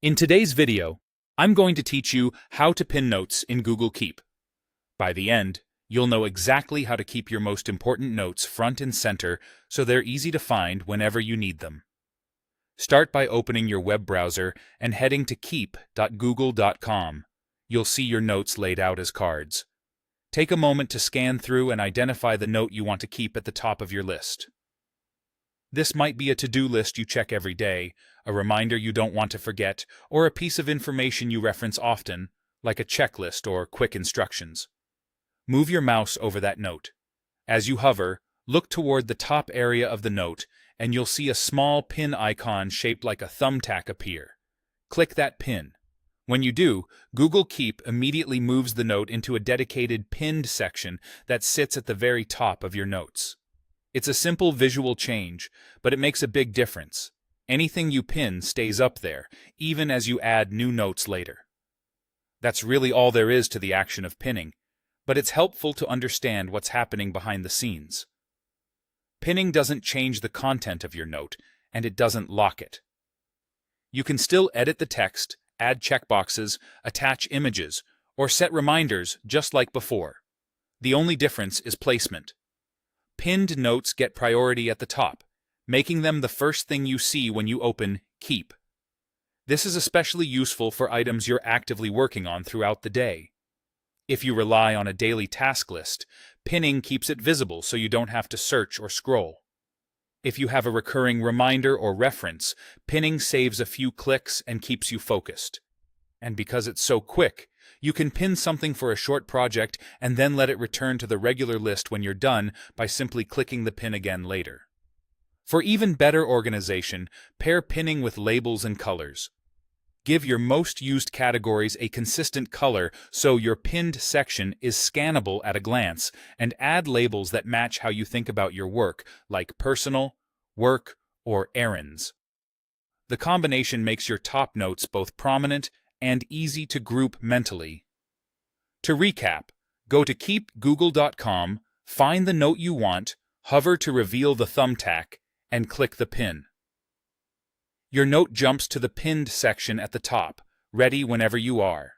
In today's video, I'm going to teach you how to pin notes in Google Keep. By the end, you'll know exactly how to keep your most important notes front and center so they're easy to find whenever you need them. Start by opening your web browser and heading to keep.google.com. You'll see your notes laid out as cards. Take a moment to scan through and identify the note you want to keep at the top of your list. This might be a to-do list you check every day, a reminder you don't want to forget, or a piece of information you reference often, like a checklist or quick instructions. Move your mouse over that note. As you hover, look toward the top area of the note, and you'll see a small pin icon shaped like a thumbtack appear. Click that pin. When you do, Google Keep immediately moves the note into a dedicated pinned section that sits at the very top of your notes. It's a simple visual change, but it makes a big difference. Anything you pin stays up there, even as you add new notes later. That's really all there is to the action of pinning, but it's helpful to understand what's happening behind the scenes. Pinning doesn't change the content of your note, and it doesn't lock it. You can still edit the text, add checkboxes, attach images, or set reminders just like before. The only difference is placement. Pinned notes get priority at the top, making them the first thing you see when you open Keep. This is especially useful for items you're actively working on throughout the day. If you rely on a daily task list, pinning keeps it visible so you don't have to search or scroll. If you have a recurring reminder or reference, pinning saves a few clicks and keeps you focused. And because it's so quick, you can pin something for a short project and then let it return to the regular list when you're done by simply clicking the pin again later. For even better organization, pair pinning with labels and colors. Give your most used categories a consistent color so your pinned section is scannable at a glance, and add labels that match how you think about your work, like personal, work, or errands. The combination makes your top notes both prominent and easy to group mentally. To recap, go to keepgoogle.com, find the note you want, hover to reveal the thumbtack, and click the pin. Your note jumps to the pinned section at the top, ready whenever you are.